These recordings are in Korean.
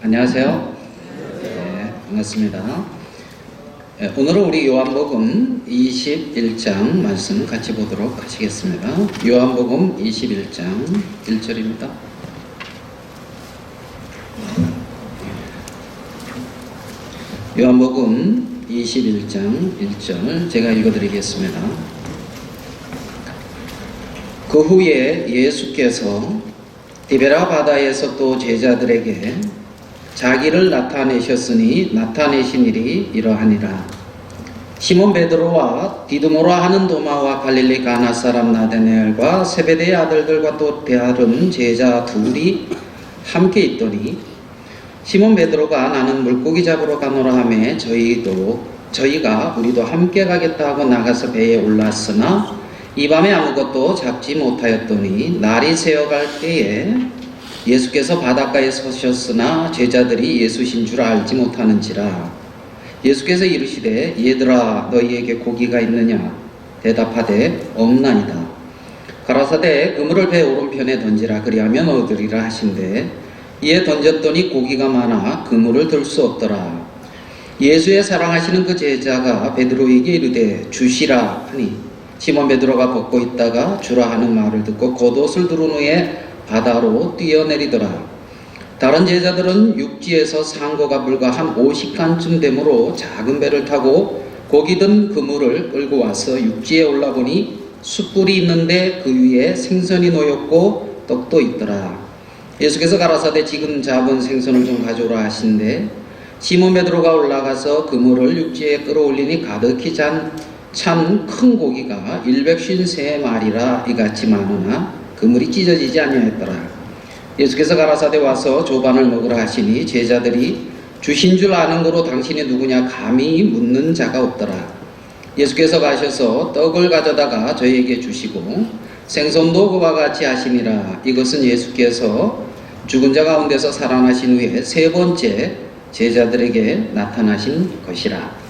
안녕하세요. 네, 반갑습니다. 네, 오늘은 우리 요한복음 21장 말씀 같이 보도록 하시겠습니다. 요한복음 21장 1절입니다. 요한복음 21장 1절 제가 읽어드리겠습니다. 그 후에 예수께서 디베라 바다에서 또 제자들에게 자기를 나타내셨으니 나타내신 일이 이러하니라. 시몬 베드로와 디두모라 하는 도마와 갈릴리 가나 사람 나다나엘과 세베대의 아들들과 또 다른 제자 둘이 함께 있더니 시몬 베드로가 나는 물고기 잡으러 가노라 하매 저희가 우리도 함께 가겠다 하고 나가서 배에 올랐으나 이 밤에 아무것도 잡지 못하였더니 날이 새어갈 때에 예수께서 바닷가에 서셨으나 제자들이 예수신 줄 알지 못하는지라. 예수께서 이르시되 얘들아 너희에게 고기가 있느냐 대답하되 없나이다. 가라사대 그물을 배 오른편에 던지라 그리하면 얻으리라 하신대 이에 던졌더니 고기가 많아 그물을 들 수 없더라. 예수의 사랑하시는 그 제자가 베드로에게 이르되 주시라 하니 시몬 베드로가 벗고 있다가 주라 하는 말을 듣고 겉옷을 두른 후에 바다로 뛰어내리더라. 다른 제자들은 육지에서 상고가 불과 한 50칸쯤 되므로 작은 배를 타고 고기 든 그물을 끌고 와서 육지에 올라보니 숯불이 있는데 그 위에 생선이 놓였고 떡도 있더라. 예수께서 가라사대 지금 잡은 생선을 좀 가져오라 하신대 시몬 베드로가 올라가서 그물을 육지에 끌어올리니 가득히 찬 큰 고기가 153마리라 이같이 많으나 그물이 찢어지지 아니하였더라. 예수께서 가라사대 와서 조반을 먹으라 하시니 제자들이 주신 줄 아는 거로 당신이 누구냐 감히 묻는 자가 없더라. 예수께서 가셔서 떡을 가져다가 저희에게 주시고 생선도 그와 같이 하시니라. 이것은 예수께서 죽은 자 가운데서 살아나신 후에 세 번째 제자들에게 나타나신 것이라.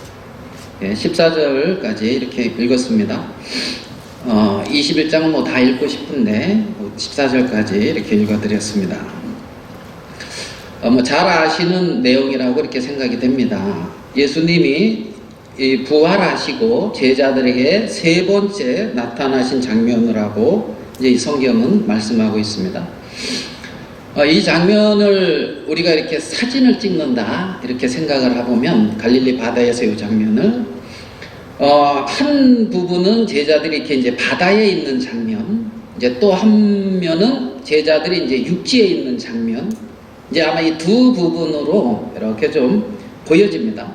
14절까지 이렇게 읽었습니다. 21장은 다 읽고 싶은데 14절까지 이렇게 읽어드렸습니다. 잘 아시는 내용이라고 이렇게 생각이 됩니다. 예수님이 부활하시고 제자들에게 세 번째 나타나신 장면을 하고 이제 이 성경은 말씀하고 있습니다. 이 장면을 우리가 이렇게 사진을 찍는다 이렇게 생각을 해보면 갈릴리 바다에서 이 장면을 한 부분은 제자들이 이렇게 이제 바다에 있는 장면, 이제 또 한 면은 제자들이 이제 육지에 있는 장면, 이제 아마 이 두 부분으로 이렇게 좀 보여집니다.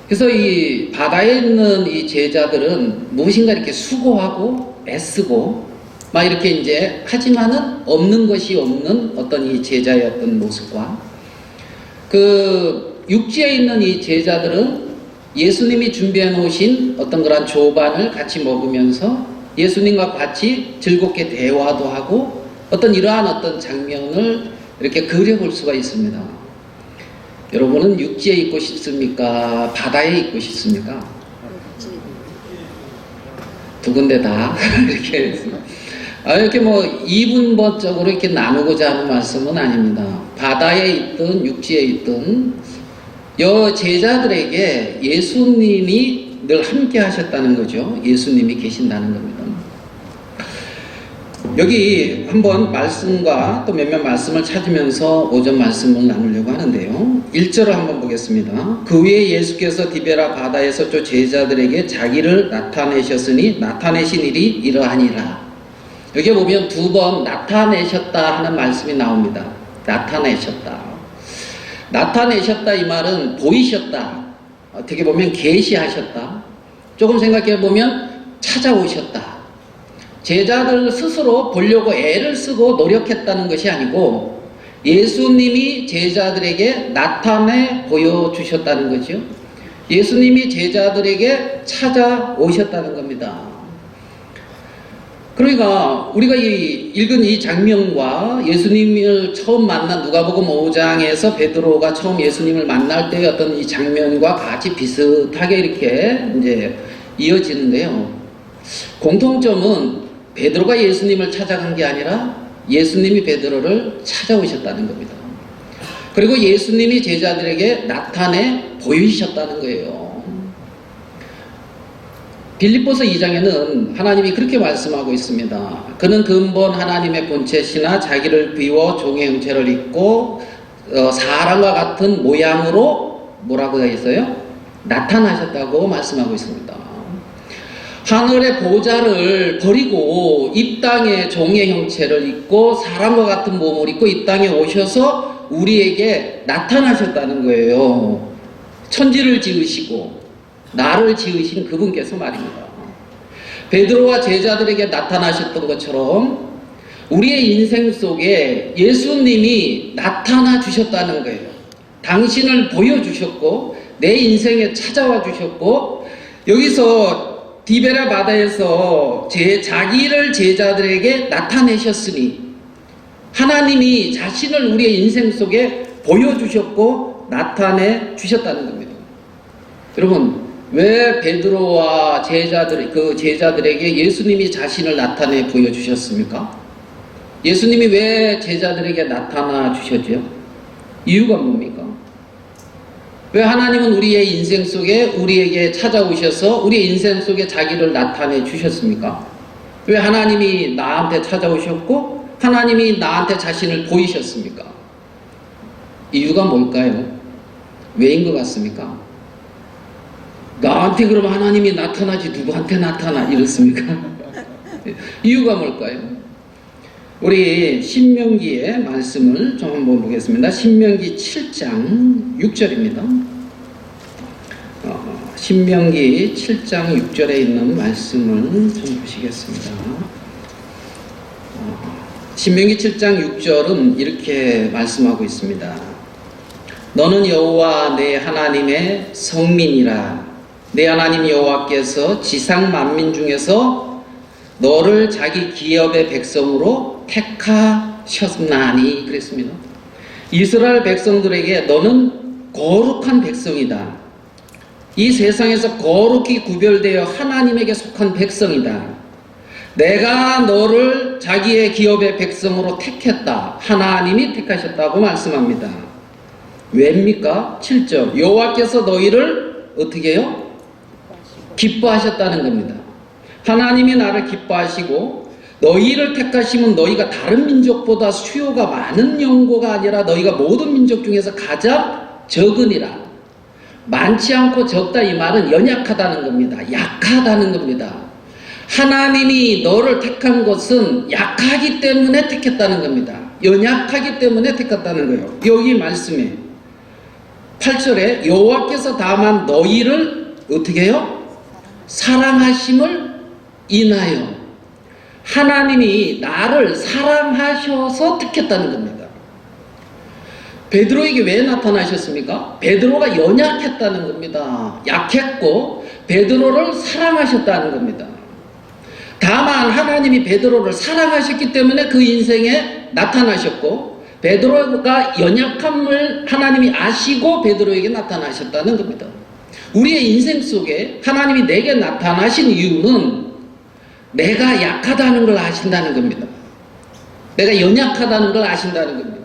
그래서 이 바다에 있는 이 제자들은 무엇인가 이렇게 수고하고 애쓰고 막 이렇게 이제 하지만은 없는 것이 없는 어떤 이 제자의 어떤 모습과 그 육지에 있는 이 제자들은 예수님이 준비해 놓으신 어떤 그런 조반을 같이 먹으면서 예수님과 같이 즐겁게 대화도 하고 어떤 이러한 어떤 장면을 이렇게 그려볼 수가 있습니다. 여러분은 육지에 있고 싶습니까? 바다에 있고 싶습니까? 두 군데 다 이렇게 이렇게 이분법적으로 이렇게 나누고자 하는 말씀은 아닙니다. 바다에 있든 육지에 있든 제자들에게 예수님이 늘 함께 하셨다는 거죠. 예수님이 계신다는 겁니다. 여기 한번 말씀과 또 몇몇 말씀을 찾으면서 오전 말씀을 나누려고 하는데요. 1절을 한번 보겠습니다. 그 후에 예수께서 디베라 바다에서 또 제자들에게 자기를 나타내셨으니 나타내신 일이 이러하니라. 여기 보면 두 번 나타내셨다 하는 말씀이 나옵니다. 나타내셨다. 나타내셨다 이 말은 보이셨다. 어떻게 보면 계시하셨다. 조금 생각해 보면 찾아오셨다. 제자들 스스로 보려고 애를 쓰고 노력했다는 것이 아니고 예수님이 제자들에게 나타내 보여주셨다는 거죠. 예수님이 제자들에게 찾아오셨다는 겁니다. 그러니까 우리가 읽은 이 장면과 예수님을 처음 만난 누가복음 5장에서 베드로가 처음 예수님을 만날 때의 어떤 이 장면과 같이 비슷하게 이렇게 이제 이어지는데요. 공통점은 베드로가 예수님을 찾아간 게 아니라 예수님이 베드로를 찾아오셨다는 겁니다. 그리고 예수님이 제자들에게 나타내 보이셨다는 거예요. 빌립보서 2장에는 하나님이 그렇게 말씀하고 있습니다. 그는 근본 하나님의 본체시나 자기를 비워 종의 형체를 입고 사람과 같은 모양으로 뭐라고 되어 있어요? 나타나셨다고 말씀하고 있습니다. 하늘의 보좌를 버리고 이 땅에 종의 형체를 입고 사람과 같은 몸을 입고 이 땅에 오셔서 우리에게 나타나셨다는 거예요. 천지를 지으시고 나를 지으신 그분께서 말입니다. 베드로와 제자들에게 나타나셨던 것처럼 우리의 인생 속에 예수님이 나타나 주셨다는 거예요. 당신을 보여주셨고 내 인생에 찾아와 주셨고 여기서 디베라 바다에서 자기를 제자들에게 나타내셨으니 하나님이 자신을 우리의 인생 속에 보여주셨고 나타내 주셨다는 겁니다. 여러분, 왜 베드로와 제자들에게 예수님이 자신을 나타내 보여주셨습니까? 예수님이 왜 제자들에게 나타나 주셨죠? 이유가 뭡니까? 왜 하나님은 우리의 인생 속에 우리에게 찾아오셔서 우리의 인생 속에 자기를 나타내 주셨습니까? 왜 하나님이 나한테 찾아오셨고 하나님이 나한테 자신을 보이셨습니까? 이유가 뭘까요? 왜인 것 같습니까? 나한테 그러면 하나님이 나타나지 누구한테 나타나 이렇습니까? 이유가 뭘까요? 우리 신명기의 말씀을 좀 한번 보겠습니다. 신명기 7장 6절입니다. 신명기 7장 6절에 있는 말씀을 좀 보시겠습니다. 신명기 7장 6절은 이렇게 말씀하고 있습니다. 너는 여호와 내 하나님의 성민이라. 내 하나님 여호와께서 지상 만민 중에서 너를 자기 기업의 백성으로 택하셨나니 그랬습니다. 이스라엘 백성들에게 너는 거룩한 백성이다. 이 세상에서 거룩히 구별되어 하나님에게 속한 백성이다. 내가 너를 자기의 기업의 백성으로 택했다. 하나님이 택하셨다고 말씀합니다. 왜입니까? 7절 여호와께서 너희를 어떻게 해요? 기뻐하셨다는 겁니다. 하나님이 나를 기뻐하시고 너희를 택하시면 너희가 다른 민족보다 수요가 많은 영고가 아니라 너희가 모든 민족 중에서 가장 적으니라. 많지 않고 적다 이 말은 연약하다는 겁니다. 약하다는 겁니다. 하나님이 너를 택한 것은 약하기 때문에 택했다는 겁니다. 연약하기 때문에 택했다는 거예요. 여기 말씀에 8절에 여호와께서 다만 너희를 어떻게 해요? 사랑하심을 인하여 하나님이 나를 사랑하셔서 택했다는 겁니다. 베드로에게 왜 나타나셨습니까? 베드로가 연약했다는 겁니다. 약했고 베드로를 사랑하셨다는 겁니다. 다만 하나님이 베드로를 사랑하셨기 때문에 그 인생에 나타나셨고 베드로가 연약함을 하나님이 아시고 베드로에게 나타나셨다는 겁니다. 우리의 인생 속에 하나님이 내게 나타나신 이유는 내가 약하다는 걸 아신다는 겁니다. 내가 연약하다는 걸 아신다는 겁니다.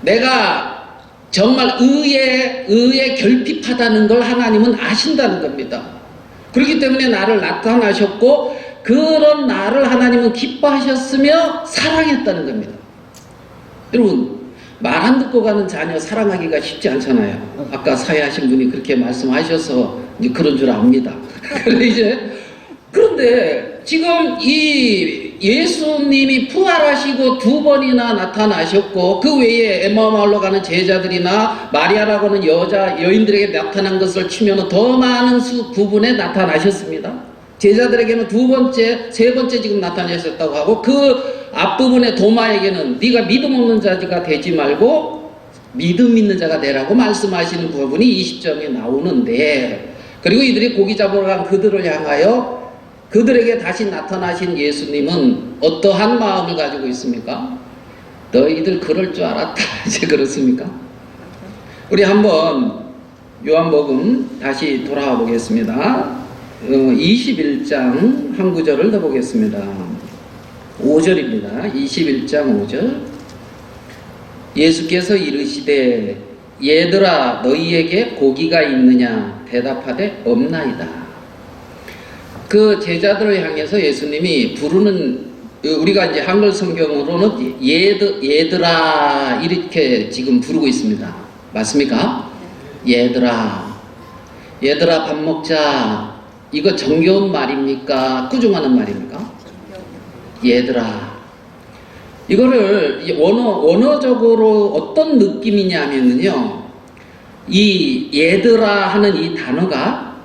내가 정말 의에 결핍하다는 걸 하나님은 아신다는 겁니다. 그렇기 때문에 나를 나타나셨고 그런 나를 하나님은 기뻐하셨으며 사랑했다는 겁니다. 여러분, 말 안 듣고 가는 자녀 사랑하기가 쉽지 않잖아요. 아까 사회하신 분이 그렇게 말씀하셔서 이제 그런 줄 압니다. 그런데 지금 이 예수님이 부활하시고 두 번이나 나타나셨고 그 외에 엠마오마을로 가는 제자들이나 마리아라고 하는 여인들에게 나타난 것을 치면 더 많은 부분에 나타나셨습니다. 제자들에게는 두 번째, 세 번째 지금 나타나셨다고 하고 그 앞부분에 도마에게는 네가 믿음 없는 자가 되지 말고 믿음 있는 자가 되라고 말씀하시는 부분이 20장에 나오는데 그리고 이들이 고기 잡으러 간 그들을 향하여 그들에게 다시 나타나신 예수님은 어떠한 마음을 가지고 있습니까? 너희들 그럴 줄 알았다. 이제 그렇습니까? 우리 한번 요한복음 다시 돌아와 보겠습니다. 21장 한 구절을 더 보겠습니다. 5절입니다. 21장 5절. 예수께서 이르시되 얘들아 너희에게 고기가 있느냐 대답하되 없나이다. 그 제자들을 향해서 예수님이 부르는, 우리가 이제 한글 성경으로는 얘들아 이렇게 지금 부르고 있습니다. 맞습니까? 얘들아 밥 먹자. 이거 정겨운 말입니까? 꾸중하는 말입니까? 얘들아. 이거를 원어적으로 어떤 느낌이냐면요, 이 얘들아 하는 이 단어가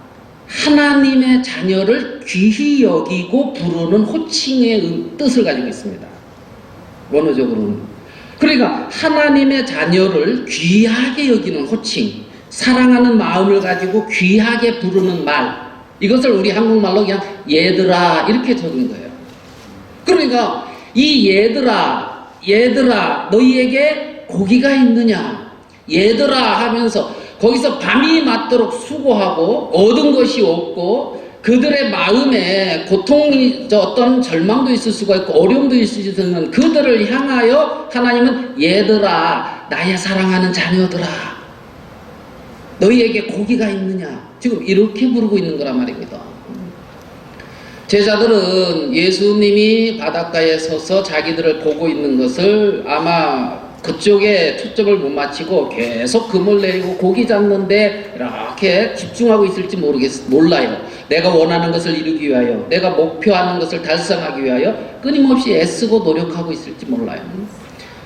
하나님의 자녀를 귀히 여기고 부르는 호칭의 뜻을 가지고 있습니다. 원어적으로는. 그러니까 하나님의 자녀를 귀하게 여기는 호칭, 사랑하는 마음을 가지고 귀하게 부르는 말, 이것을 우리 한국말로 그냥 얘들아 이렇게 적은 거예요. 그러니까 이 얘들아 너희에게 고기가 있느냐, 얘들아 하면서 거기서 밤이 맞도록 수고하고 얻은 것이 없고 그들의 마음에 고통이, 어떤 절망도 있을 수가 있고 어려움도 있을 수 있는 그들을 향하여 하나님은 얘들아 나의 사랑하는 자녀들아 너희에게 고기가 있느냐, 지금 이렇게 부르고 있는 거란 말입니다. 제자들은 예수님이 바닷가에 서서 자기들을 보고 있는 것을 아마 그쪽에 초점을 못 맞추고 계속 금을 내리고 고기 잡는데 이렇게 집중하고 있을지 몰라요. 내가 원하는 것을 이루기 위하여, 내가 목표하는 것을 달성하기 위하여 끊임없이 애쓰고 노력하고 있을지 몰라요.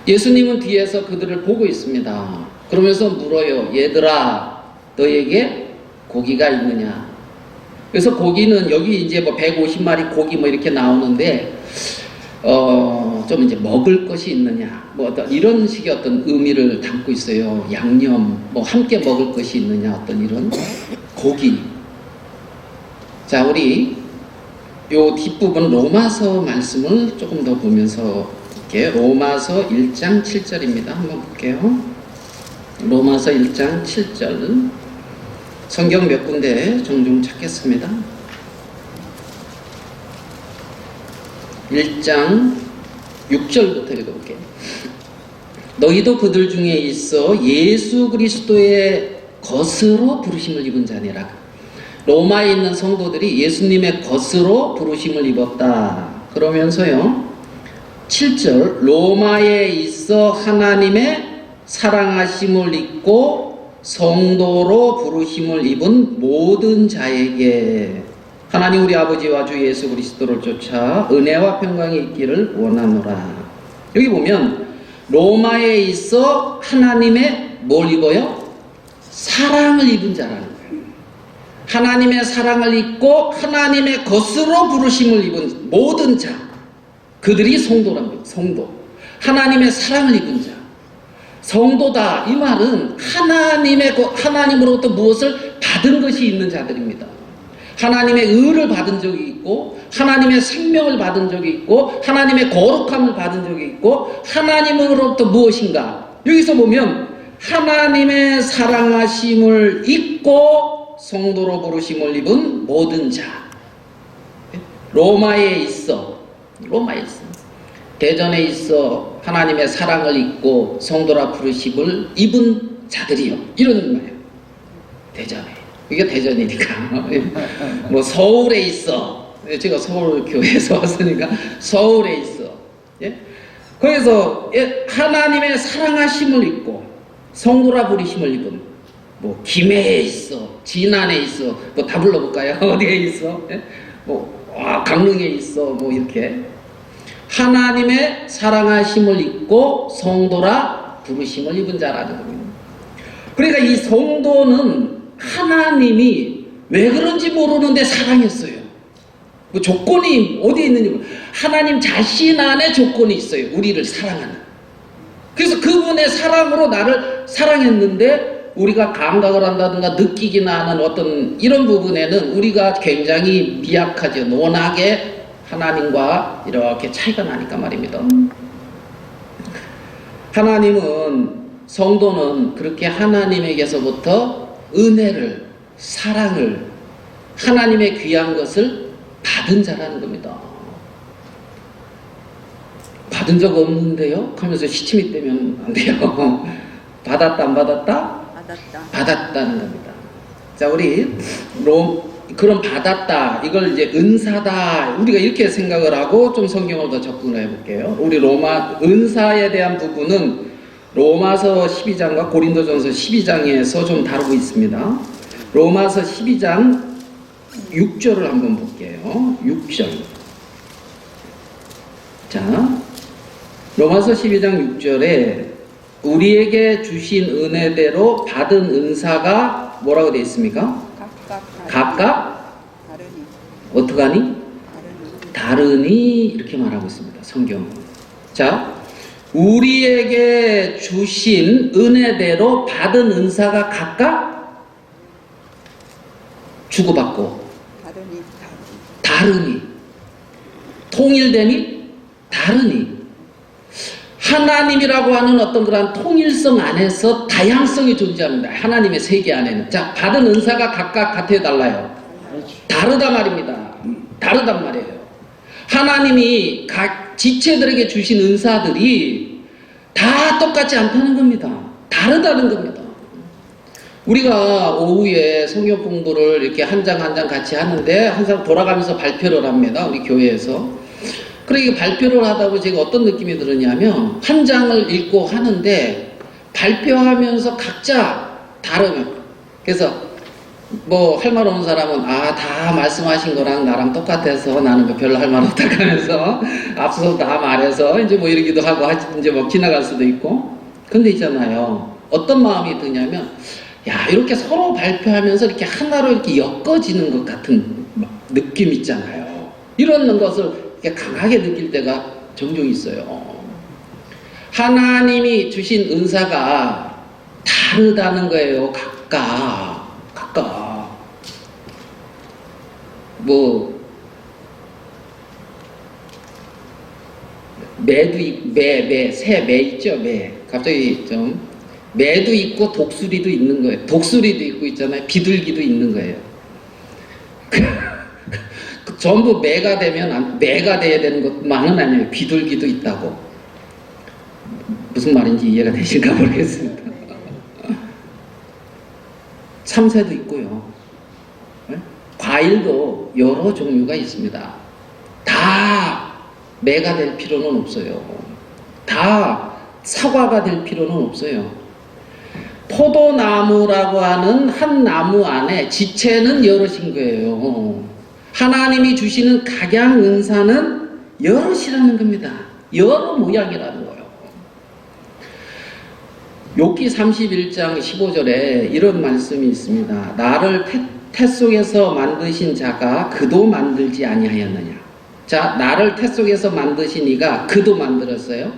예수님은 뒤에서 그들을 보고 있습니다. 그러면서 물어요. 얘들아 너희에게 고기가 있느냐. 그래서 고기는 여기 이제 뭐 150마리 고기 뭐 이렇게 나오는데 좀 이제 먹을 것이 있느냐, 뭐 어떤 이런 식의 어떤 의미를 담고 있어요. 양념, 뭐 함께 먹을 것이 있느냐, 어떤 이런 고기. 자, 우리 요 뒷부분 로마서 말씀을 조금 더 보면서 이렇게 로마서 1장 7절입니다. 한번 볼게요. 로마서 1장 7절. 성경 몇 군데 종종 찾겠습니다. 1장 6절부터 읽어볼게요. 너희도 그들 중에 있어 예수 그리스도의 것으로 부르심을 입은 자니라. 로마에 있는 성도들이 예수님의 것으로 부르심을 입었다. 그러면서요, 7절 로마에 있어 하나님의 사랑하심을 입고 성도로 부르심을 입은 모든 자에게 하나님 우리 아버지와 주 예수 그리스도를 쫓아 은혜와 평강이 있기를 원하노라. 여기 보면 로마에 있어 하나님의 뭘 입어요? 사랑을 입은 자라는 거예요. 하나님의 사랑을 입고 하나님의 것으로 부르심을 입은 모든 자, 그들이 성도랍니다. 성도. 하나님의 사랑을 입은 자. 성도다, 이 말은 하나님으로부터 무엇을 받은 것이 있는 자들입니다. 하나님의 의를 받은 적이 있고 하나님의 생명을 받은 적이 있고 하나님의 거룩함을 받은 적이 있고 하나님으로부터 무엇인가, 여기서 보면 하나님의 사랑하심을 입고 성도로 부르심을 입은 모든 자. 로마에 있어 대전에 있어 하나님의 사랑을 입고 성도라 부르심을 입은 자들이요, 이런 거예요. 대전에, 이게 대전이니까. 뭐 서울에 있어, 제가 서울 교회에서 왔으니까 서울에 있어. 예? 거기서 하나님의 사랑하심을 입고 성도라 부르심을 입은, 뭐 김해에 있어, 진안에 있어, 뭐 다 불러볼까요? 어디에 있어? 예? 뭐 강릉에 있어, 뭐 이렇게 하나님의 사랑하심을 입고 성도라 부르심을 입은 자라는 겁니다. 그러니까 이 성도는 하나님이 왜 그런지 모르는데 사랑했어요. 뭐 조건이 어디에 있는지, 하나님 자신 안에 조건이 있어요. 우리를 사랑하는. 그래서 그분의 사랑으로 나를 사랑했는데 우리가 감각을 한다든가 느끼기나 하는 어떤 이런 부분에는 우리가 굉장히 미약하죠. 논하게 하나님과 이렇게 차이가 나니까 말입니다. 하나님은, 성도는 그렇게 하나님에게서부터 은혜를, 사랑을, 하나님의 귀한 것을 받은 자라는 겁니다. 받은 적 없는데요? 하면서 시침이 떼면 안 돼요. 받았다, 안 받았다? 받았다. 받았다는 겁니다. 자, 우리 그런 받았다, 이걸 이제 은사다, 우리가 이렇게 생각을 하고 좀 성경을 더 접근을 해볼게요. 우리 은사에 대한 부분은 로마서 12장과 고린도전서 12장에서 좀 다루고 있습니다. 로마서 12장 6절을 한번 볼게요. 6절. 자, 로마서 12장 6절에 우리에게 주신 은혜대로 받은 은사가 뭐라고 되어 있습니까? 각각 다르니. 어떡하니? 다르니 이렇게 말하고 있습니다. 성경은. 자, 우리에게 주신 은혜대로 받은 은사가 각각 주고받고 다르니, 통일되니, 다르니. 하나님이라고 하는 어떤 그런 통일성 안에서 다양성이 존재합니다. 하나님의 세계 안에는. 자, 받은 은사가 각각 같아요, 달라요? 다르다 말입니다. 다르단 말이에요. 하나님이 각 지체들에게 주신 은사들이 다 똑같지 않다는 겁니다. 다르다는 겁니다. 우리가 오후에 성경 공부를 이렇게 한 장 한 장 같이 하는데 항상 돌아가면서 발표를 합니다. 우리 교회에서. 그러니까 발표를 하다 보니 제가 어떤 느낌이 들었냐면 한 장을 읽고 하는데 발표하면서 각자 다르면, 그래서 뭐 할 말 없는 사람은 다 말씀하신 거랑 나랑 똑같아서 나는 뭐 별로 할 말 없다 하면서 앞서서 다 말해서 이제 뭐 이러기도 하고 이제 뭐 지나갈 수도 있고. 근데 있잖아요, 어떤 마음이 드냐면 이렇게 서로 발표하면서 이렇게 하나로 이렇게 엮어지는 것 같은 느낌 있잖아요. 이런 것을 이렇게 강하게 느낄 때가 종종 있어요. 하나님이 주신 은사가 다르다는 거예요. 각각. 뭐 새 있죠. 매. 갑자기 좀 매도 있고 독수리도 있는 거예요. 독수리도 있고 있잖아요. 비둘기도 있는 거예요. 전부 매가 되면 매가 돼야 되는 것만은 아니에요. 비둘기도 있다고. 무슨 말인지 이해가 되실까 모르겠습니다. 참새도 있고요. 과일도 여러 종류가 있습니다. 다 매가 될 필요는 없어요. 다 사과가 될 필요는 없어요. 포도나무라고 하는 한 나무 안에 지체는 여럿인 거예요. 하나님이 주시는 각양 은사는 여럿이라는 겁니다. 여러 모양이라는 거예요. 욥기 31장 15절에 이런 말씀이 있습니다. 나를 태 속에서 만드신 자가 그도 만들지 아니하였느냐. 자, 나를 태 속에서 만드신 이가 그도 만들었어요.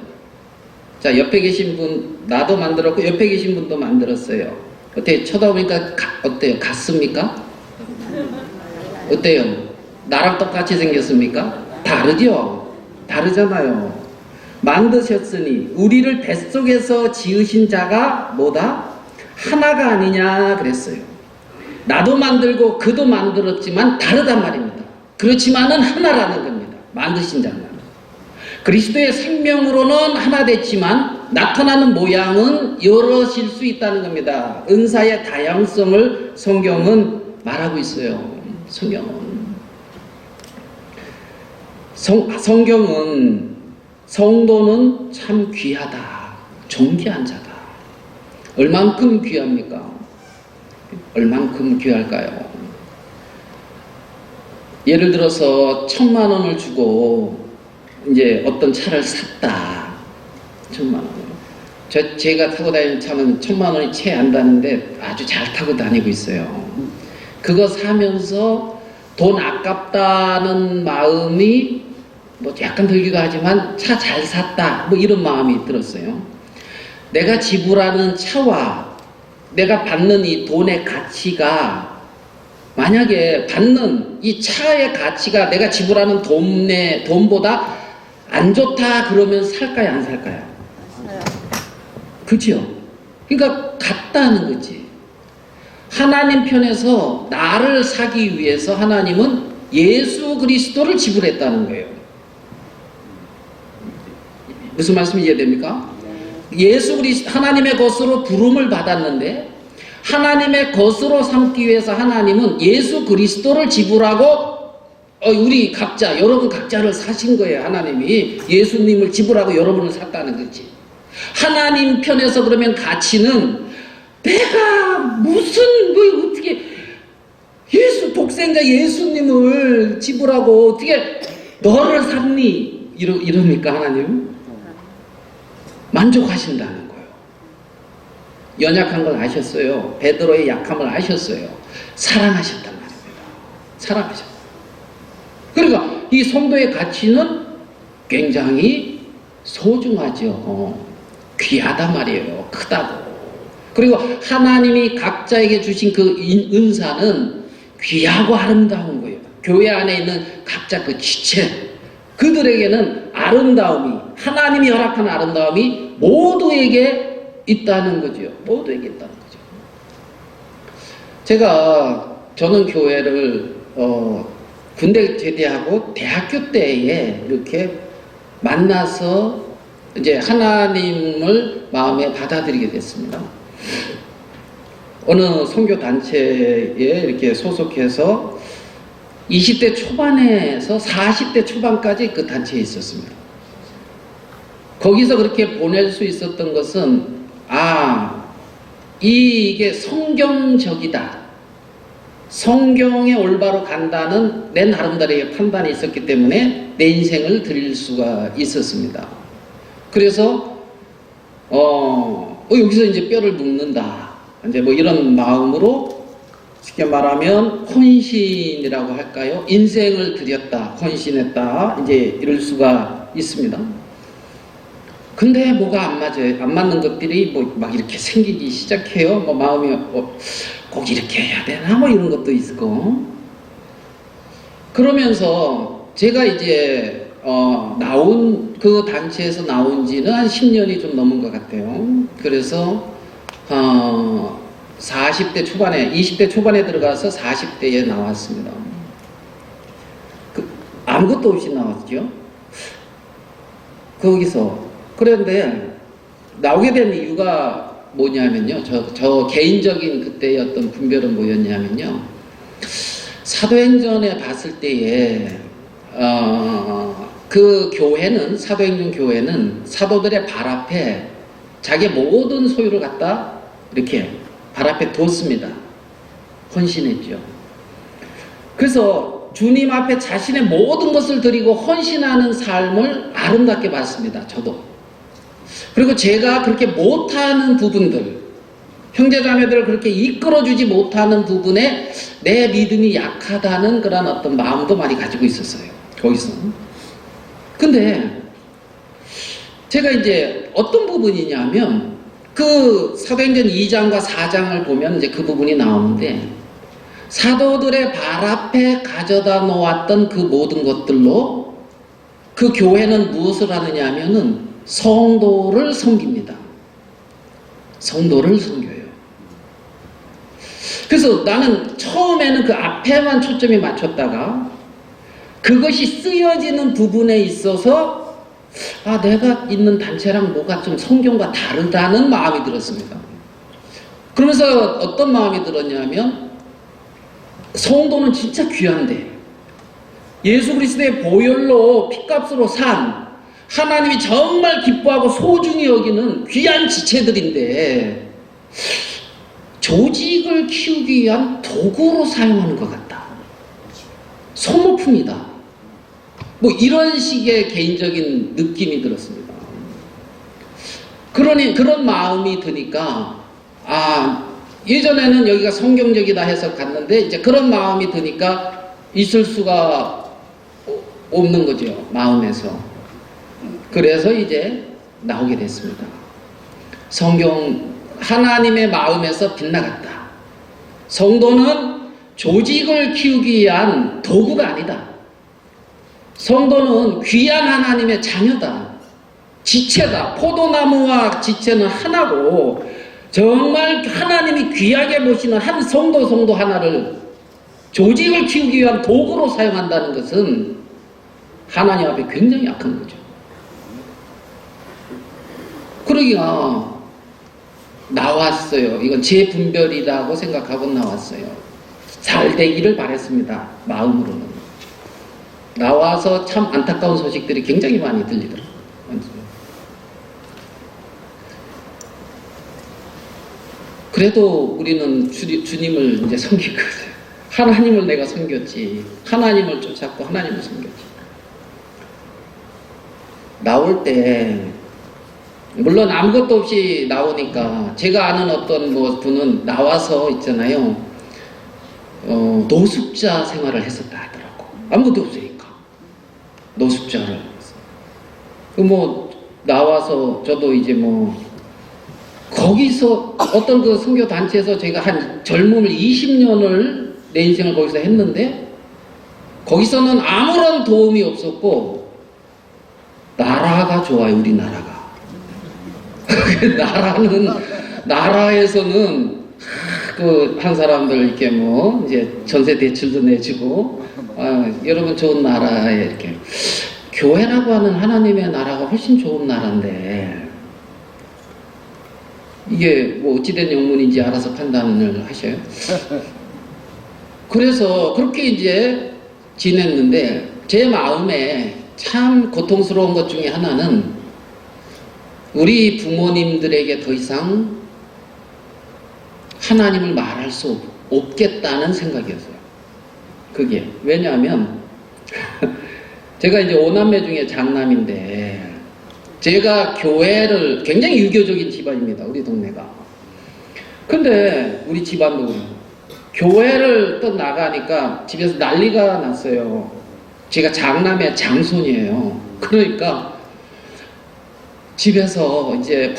자, 옆에 계신 분 나도 만들었고 옆에 계신 분도 만들었어요. 어때요? 쳐다보니까 어때요? 같습니까? 어때요? 나랑 똑같이 생겼습니까? 다르죠? 다르잖아요. 만드셨으니 우리를 뱃속에서 지으신 자가 뭐다? 하나가 아니냐 그랬어요. 나도 만들고 그도 만들었지만 다르단 말입니다. 그렇지만은 하나라는 겁니다. 만드신 자는. 그리스도의 생명으로는 하나 됐지만 나타나는 모양은 여럿일 수 있다는 겁니다. 은사의 다양성을 성경은 말하고 있어요. 성경은 성도는 참 귀하다, 존귀한 자다. 얼만큼 귀합니까? 얼만큼 귀할까요? 예를 들어서 1,000만 원을 주고 이제 어떤 차를 샀다. 1,000만 원. 제가 타고 다니는 차는 1,000만 원이 채 안 다는데 아주 잘 타고 다니고 있어요. 그거 사면서 돈 아깝다는 마음이 뭐 약간 들기도 하지만 차 잘 샀다 뭐 이런 마음이 들었어요. 내가 지불하는 차와 내가 받는 이 돈의 가치가, 만약에 받는 이 차의 가치가 내가 지불하는 돈보다 안 좋다 그러면 살까요, 안 살까요? 그죠? 그러니까 같다는 거지. 하나님 편에서 나를 사기 위해서 하나님은 예수 그리스도를 지불했다는 거예요. 무슨 말씀 이해됩니까? 예수 그리스도 하나님의 것으로 부름을 받았는데 하나님의 것으로 삼기 위해서 하나님은 예수 그리스도를 지불하고 우리 각자, 여러분 각자를 사신 거예요. 하나님이 예수님을 지불하고 여러분을 샀다는 거지. 하나님 편에서 그러면 가치는 내가 무슨 어떻게 예수 독생자 예수님을 지불하고 어떻게 너를 샀니? 이럽니까 하나님? 만족하신다는 거예요. 연약한 걸 아셨어요. 베드로의 약함을 아셨어요. 사랑하셨단 말입니다. 사랑하셨다. 그러니까 이 성도의 가치는 굉장히 소중하죠. 귀하단 말이에요. 크다고. 그리고 하나님이 각자에게 주신 그 은사는 귀하고 아름다운 거예요. 교회 안에 있는 각자 그 지체, 그들에게는 아름다움이, 하나님이 허락한 아름다움이 모두에게 있다는 거죠. 모두에게 있다는 거죠. 저는 교회를 군대 제대하고 대학교 때에 이렇게 만나서 이제 하나님을 마음에 받아들이게 됐습니다. 어느 선교단체에 이렇게 소속해서 20대 초반에서 40대 초반까지 그 단체에 있었습니다. 거기서 그렇게 보낼 수 있었던 것은, 이게 성경적이다. 성경에 올바로 간다는 내 나름대로의 판단이 있었기 때문에 내 인생을 드릴 수가 있었습니다. 그래서, 여기서 이제 뼈를 묻는다. 이제 뭐 이런 마음으로 쉽게 말하면 헌신이라고 할까요? 인생을 드렸다, 헌신했다, 이제 이럴 수가 있습니다. 근데 뭐가 안 맞아요. 안 맞는 것들이 뭐 막 이렇게 생기기 시작해요. 뭐 마음이 꼭 이렇게 해야 되나? 뭐 이런 것도 있고. 그러면서 제가 이제 나온 그 단체에서 나온 지는 한 10년이 좀 넘은 것 같아요. 그래서 40대 초반에, 20대 초반에 들어가서 40대에 나왔습니다. 아무것도 없이 나왔죠. 거기서. 그런데 나오게 된 이유가 뭐냐면요. 저 개인적인 그때의 어떤 분별은 뭐였냐면요. 사도행전에 봤을 때에, 그 교회는, 사도행전 교회는 사도들의 발 앞에 자기의 모든 소유를 갖다 이렇게 발 앞에 뒀습니다. 헌신했죠. 그래서 주님 앞에 자신의 모든 것을 드리고 헌신하는 삶을 아름답게 봤습니다. 저도. 그리고 제가 그렇게 못하는 부분들, 형제자매들을 그렇게 이끌어주지 못하는 부분에 내 믿음이 약하다는 그런 어떤 마음도 많이 가지고 있었어요. 거기서. 근데 제가 이제 어떤 부분이냐면 그 사도행전 2장과 4장을 보면 이제 그 부분이 나오는데 사도들의 발 앞에 가져다 놓았던 그 모든 것들로 그 교회는 무엇을 하느냐 하면은 성도를 섬깁니다. 성도를 섬겨요. 그래서 나는 처음에는 그 앞에만 초점이 맞췄다가 그것이 쓰여지는 부분에 있어서 내가 있는 단체랑 뭐가 좀 성경과 다르다는 마음이 들었습니다. 그러면서 어떤 마음이 들었냐면 성도는 진짜 귀한데 예수 그리스도의 보혈로 피값으로 산 하나님이 정말 기뻐하고 소중히 여기는 귀한 지체들인데 조직을 키우기 위한 도구로 사용하는 것 같다. 소모품이다. 뭐 이런 식의 개인적인 느낌이 들었습니다. 그런 마음이 드니까 예전에는 여기가 성경적이다 해서 갔는데 이제 그런 마음이 드니까 있을 수가 없는 거죠. 마음에서. 그래서 이제 나오게 됐습니다. 성경 하나님의 마음에서 빗나갔다. 성도는 조직을 키우기 위한 도구가 아니다. 성도는 귀한 하나님의 자녀다. 지체다. 포도나무와 지체는 하나고 정말 하나님이 귀하게 보시는 한 성도 하나를 조직을 키우기 위한 도구로 사용한다는 것은 하나님 앞에 굉장히 약한 거죠. 그러기가 나왔어요. 이건 제 분별이라고 생각하고 나왔어요. 잘 되기를 바랬습니다. 마음으로는. 나와서 참 안타까운 소식들이 굉장히 많이 들리더라고요. 그래도 우리는 주님을 이제 섬길 거예요. 하나님을 내가 섬겼지. 하나님을 쫓았고 하나님을 섬겼지. 나올 때 물론 아무것도 없이 나오니까 제가 아는 어떤 분은 나와서 있잖아요. 노숙자 생활을 했었다 하더라고. 아무것도 없으니까 노숙자를. 나와서 저도 이제 거기서 어떤 그 선교 단체에서 제가 한 젊음을 20년을 내 인생을 거기서 했는데 거기서는 아무런 도움이 없었고 나라가 좋아요. 우리나라가. 나라에서는 한 사람들 이렇게 이제 전세 대출도 내주고 여러분 좋은 나라에 이렇게 교회라고 하는 하나님의 나라가 훨씬 좋은 나라인데 이게 어찌된 영문인지 알아서 판단을 하셔요. 그래서 그렇게 이제 지냈는데 제 마음에 참 고통스러운 것 중에 하나는 우리 부모님들에게 더 이상 하나님을 말할 수 없겠다는 생각이었어요. 그게 왜냐하면 제가 이제 5남매 중에 장남인데 제가 교회를 굉장히 유교적인 집안입니다. 우리 동네가. 근데 우리 집안도 교회를 또 나가니까 집에서 난리가 났어요. 제가 장남의 장손이에요. 그러니까 집에서 이제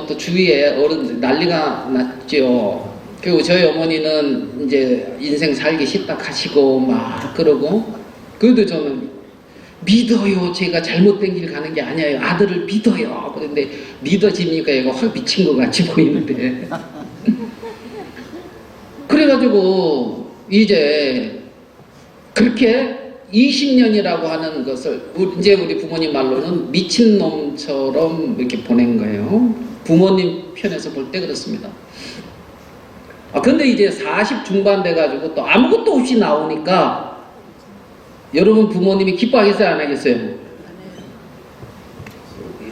또 주위에 어른들 난리가 났죠. 그리고 저희 어머니는 이제 인생 살기 싫다 하시고 그러고 그래도 저는 믿어요. 제가 잘못된 길 가는 게 아니에요. 아들을 믿어요. 그런데 믿어지니까 얘가 확 미친 것 같이 보이는데 그래가지고 이제 그렇게 20년이라고 하는 것을 이제 우리 부모님 말로는 미친놈처럼 이렇게 보낸 거예요. 부모님 편에서 볼 때 그렇습니다. 근데 이제 40 중반 돼가지고 또 아무것도 없이 나오니까 여러분 부모님이 기뻐하겠어요? 안 하겠어요?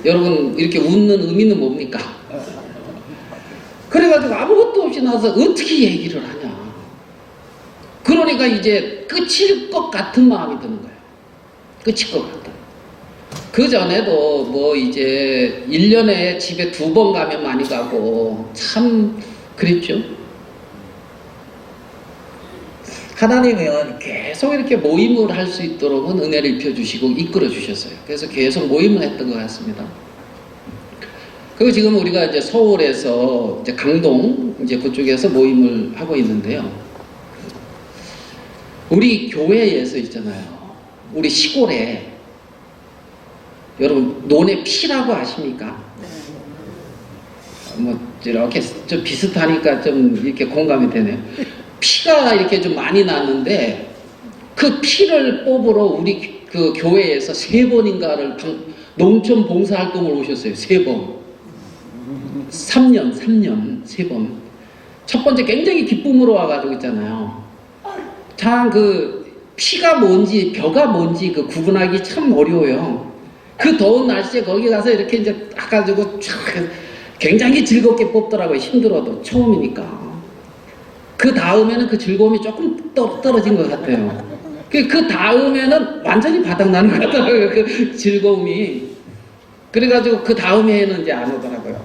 여러분 이렇게 웃는 의미는 뭡니까? 그래가지고 아무것도 없이 나와서 어떻게 얘기를 하냐. 그러니까 이제 끝일 것 같은 마음이 드는 거예요. 끝일 것 같다. 그 전에도 이제 1년에 집에 2번 가면 많이 가고 참 그랬죠. 하나님은 계속 이렇게 모임을 할 수 있도록은 은혜를 입혀주시고 이끌어 주셨어요. 그래서 계속 모임을 했던 것 같습니다. 그리고 지금 우리가 이제 서울에서 이제 강동 이제 그쪽에서 모임을 하고 있는데요. 우리 교회에서 있잖아요. 우리 시골에 여러분 논의 피라고 아십니까? 이렇게 좀 비슷하니까 좀 이렇게 공감이 되네요. 피가 이렇게 좀 많이 났는데 그 피를 뽑으러 우리 그 교회에서 3번인가를 농촌 봉사활동을 오셨어요. 3번. 3년 3번. 첫 번째 굉장히 기쁨으로 와가지고 있잖아요. 참 피가 뭔지 벼가 뭔지 구분하기 참 어려워요. 그 더운 날씨에 거기 가서 이렇게 이제 가가지고 굉장히 즐겁게 뽑더라고요. 힘들어도 처음이니까. 그 다음에는 그 즐거움이 조금 떨어진 것 같아요. 그 다음에는 완전히 바닥나는 것 같더라고요. 그 즐거움이. 그래가지고 그 다음에는 이제 안 오더라고요.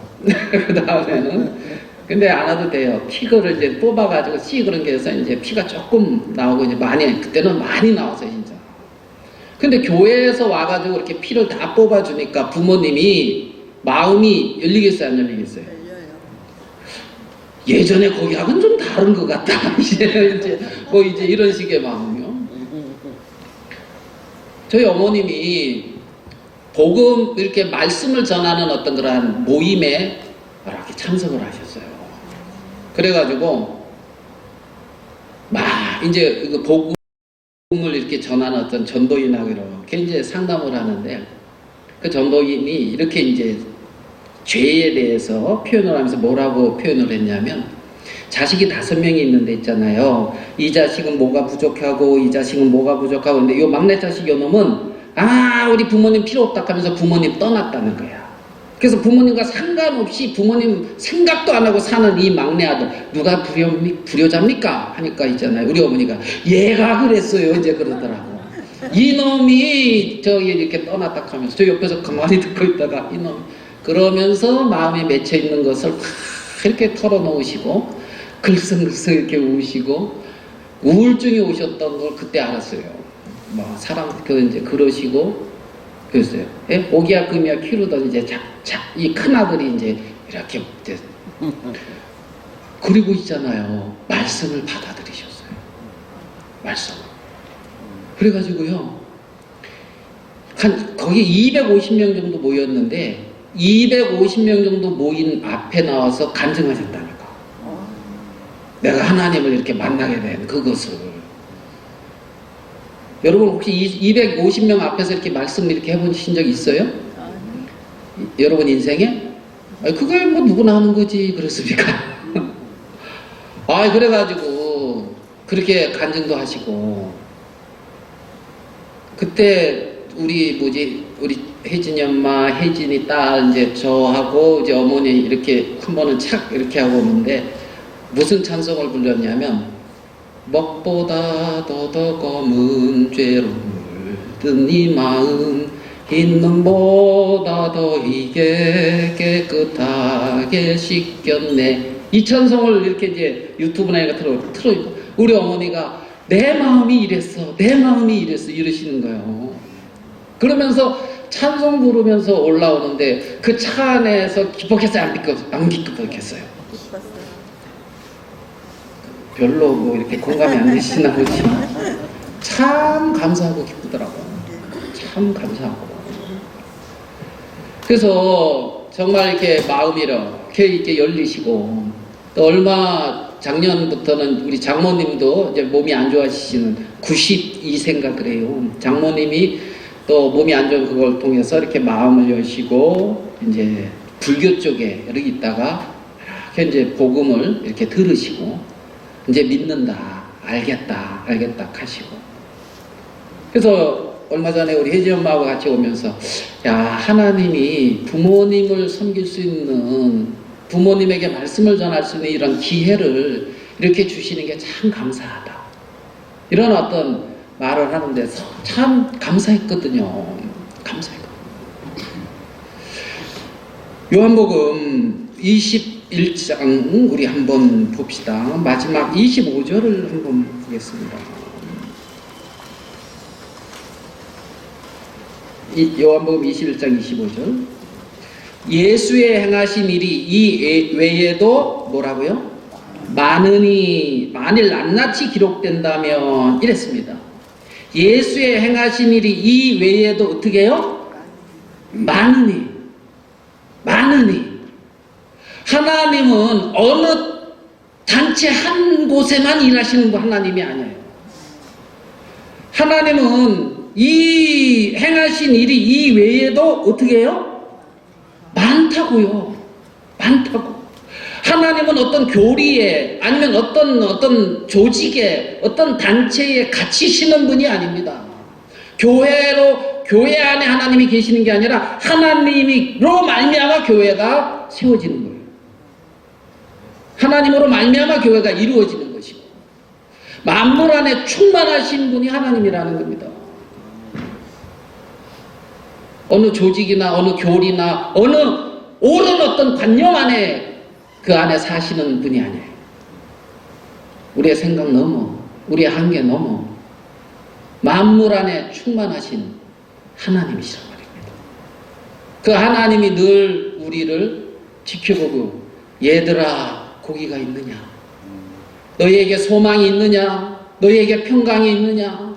그 다음에는. 근데 안 와도 돼요. 피를 이제 뽑아가지고 씨 그런 게 해서 이제 피가 조금 나오고 이제 그때는 많이 나와서 진짜. 근데 교회에서 와가지고 이렇게 피를 다 뽑아주니까 부모님이 마음이 열리겠어요? 안 열리겠어요? 예전에 거기하고는 좀 다른 것 같다. 이제 이런 식의 마음이요. 저희 어머님이 복음 이렇게 말씀을 전하는 어떤 그러한 모임에 이렇게 참석을 하셨어요. 그래가지고 이제 복음을 이렇게 전하는 어떤 전도인하고 이렇게 이제 상담을 하는데 그 전도인이 이렇게 이제 죄에 대해서 표현을 하면서 뭐라고 표현을 했냐면, 자식이 5명이 있는데 있잖아요. 이 자식은 뭐가 부족하고 이 자식은 뭐가 부족하고, 근데 요 막내 자식 요 놈은 우리 부모님 필요 없다 하면서 부모님 떠났다는 거야. 그래서 부모님과 상관없이 부모님 생각도 안 하고 사는 이 막내 아들, 누가 불효자입니까? 하니까 있잖아요. 우리 어머니가 얘가 그랬어요. 이제 그러더라고. 이놈이 저기 이렇게 떠났다 하면서 저 옆에서 가만히 듣고 있다가 이놈 그러면서 마음에 맺혀 있는 것을 막 이렇게 털어놓으시고 글썽글썽 이렇게 우시고 우울증이 오셨던 걸 그때 알았어요. 뭐 사람 이제 그러시고 그랬어요. 예? 오기야 금이야 키우던 이제 이 큰 아들이 이제 이렇게 이제 그리고 있잖아요. 말씀을 받아들이셨어요. 말씀. 그래가지고요. 거기 250명 정도 모였는데 250명 정도 모인 앞에 나와서 간증하셨다니까. 내가 하나님을 이렇게 만나게 된 그것을. 여러분 혹시 250명 앞에서 이렇게 말씀 이렇게 해보신 적 있어요? 여러분 인생에? 그게 뭐 누구나 하는 거지 그렇습니까? 그래가지고 그렇게 간증도 하시고 그때 우리 혜진이 엄마, 혜진이 딸 이제 저하고 이제 어머니 이렇게 한 번은 착 이렇게 하고 오는데 무슨 찬송을 불렀냐면 먹보다 더 검은 죄로 물든 이 마음 흰 눈보다 더 이게 깨끗하게 씻겼네. 이 찬송을 이렇게 이제 유튜브나 틀어있고 우리 어머니가 내 마음이 이랬어 이러시는 거예요. 그러면서 찬송 부르면서 올라오는데 그 차 안에서 기뻤겠어요? 안 기뻤겠어요? 별로 뭐 이렇게 공감이 안 되시나 보지만 참 감사하고 기쁘더라고요. 참 감사하고. 그래서 정말 이렇게 마음이 이렇게 열리시고 또 작년부터는 우리 장모님도 이제 몸이 안 좋아지시는 92세인가 그래요. 장모님이 또 몸이 안 좋은 그걸 통해서 이렇게 마음을 여시고 이제 불교 쪽에 이렇게 있다가 이렇게 이제 복음을 이렇게 들으시고 이제 믿는다, 알겠다 하시고. 그래서 얼마 전에 우리 혜지 엄마하고 같이 오면서 하나님이 부모님을 섬길 수 있는 부모님에게 말씀을 전할 수 있는 이런 기회를 이렇게 주시는 게 참 감사하다. 이런 어떤 말을 하는 데서 참 감사했거든요. 요한복음 21장 우리 한번 봅시다. 마지막 25절을 한번 보겠습니다. 요한복음 21장 25절. 예수의 행하신 일이 이 외에도 뭐라고요? 많으니 만일 낱낱이 기록된다면 이랬습니다. 예수의 행하신 일이 이 외에도 어떻게 해요? 많으니 하나님은 어느 단체 한 곳에만 일하시는 분 하나님이 아니에요. 하나님은 이 행하신 일이 이 외에도 어떻게 해요? 많다고. 하나님은 어떤 교리에 아니면 어떤 조직에 어떤 단체에 갇히시는 분이 아닙니다. 교회 안에 하나님이 계시는 게 아니라 하나님으로 말미암아 교회가 세워지는 거예요. 하나님으로 말미암아 교회가 이루어지는 것이고 만물 안에 충만하신 분이 하나님이라는 겁니다. 어느 조직이나 어느 교리나 어느 옳은 어떤 관념 안에 그 안에 사시는 분이 아니에요. 우리의 생각 넘어 우리의 한계 넘어 만물 안에 충만하신 하나님이시란 말입니다. 그 하나님이 늘 우리를 지켜보고 얘들아 고기가 있느냐? 너희에게 소망이 있느냐? 너희에게 평강이 있느냐?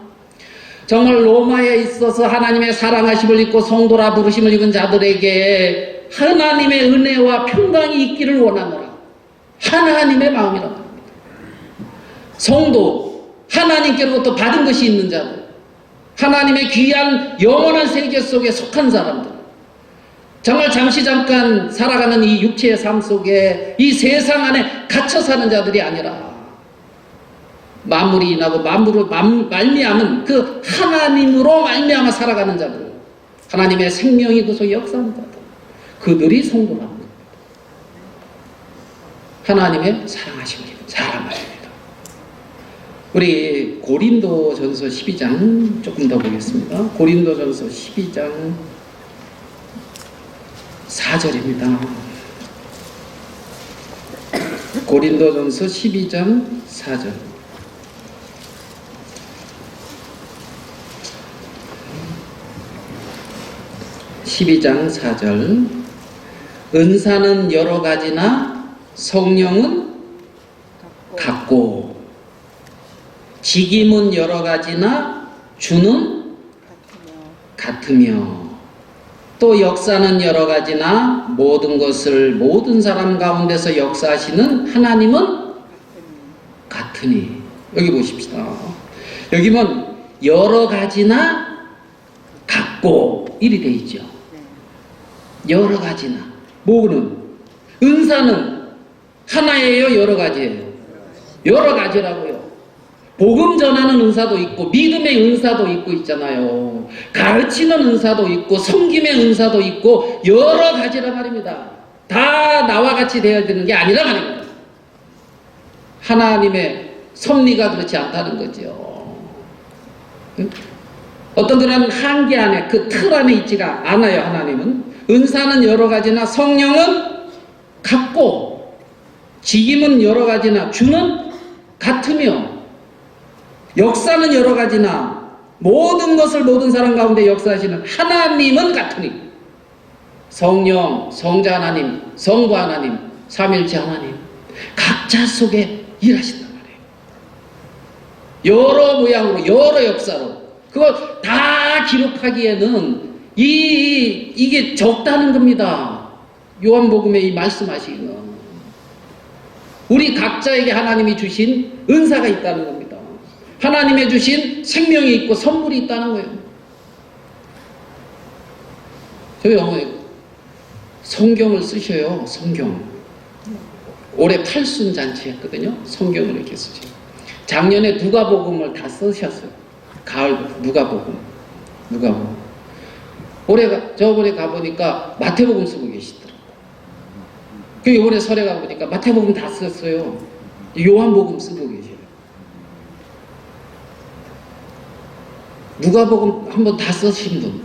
정말 로마에 있어서 하나님의 사랑하심을 입고 성도라 부르심을 입은 자들에게 하나님의 은혜와 평강이 있기를 원하노라. 하나님의 마음이란 말입니다. 성도, 하나님께로부터 받은 것이 있는 자들, 하나님의 귀한 영원한 세계 속에 속한 사람들, 정말 잠시 잠깐 살아가는 이 육체의 삶 속에 이 세상 안에 갇혀 사는 자들이 아니라 만물이 인하고 만물을 말미암은 그 하나님으로 말미암아 살아가는 자들, 하나님의 생명이 그 속에 역사하는 자들, 그들이 성도라는 겁니다. 하나님의 사랑하신 사람입니다. 우리 고린도전서 12장 조금 더 보겠습니다. 고린도전서 12장 4절입니다. 고린도전서 12장 4절. 은사는 여러 가지나 성령은 같고, 직임은 여러 가지나 주는 같으며, 또 역사는 여러 가지나 모든 것을 모든 사람 가운데서 역사하시는 하나님은 같으니. 여기 보십시다. 여기 보면 여러 가지나 같고 이리 돼 있죠. 여러 가지나. 뭐는? 은사는 하나예요, 여러 가지예요? 여러 가지라고요. 복음 전하는 은사도 있고 믿음의 은사도 있고 있잖아요. 가르치는 은사도 있고 섬김의 은사도 있고 여러 가지란 말입니다. 다 나와 같이 되어야 되는 게 아니라 말입니다. 하나님의 섭리가 그렇지 않다는 거죠. 어떤 그런 한계 안에, 그 틀 안에 있지가 않아요. 하나님은 은사는 여러 가지나 성령은 같고, 직임은 여러 가지나 주는 같으며, 역사는 여러 가지나 모든 것을 모든 사람 가운데 역사하시는 하나님은 같으니. 성령, 성자 하나님, 성부 하나님, 삼일체 하나님, 각자 속에 일하신단 말이에요. 여러 모양으로, 여러 역사로. 그걸 다 기록하기에는 이게 적다는 겁니다. 요한복음에 이 말씀하시기는. 우리 각자에게 하나님이 주신 은사가 있다는 겁니다. 하나님의 주신 생명이 있고 선물이 있다는 거예요. 저희 어머니 성경을 쓰셔요. 성경. 올해 8순 잔치 했거든요. 성경을 이렇게 쓰셔요. 작년에 누가복음을 다 쓰셨어요. 가을 누가복음. 저번에 가보니까 마태복음 쓰고 계시더라고요. 이번에 설에 가보니까 마태복음 다 썼어요. 요한복음 쓰고 계세요. 누가복음 한번 다 쓰신 분?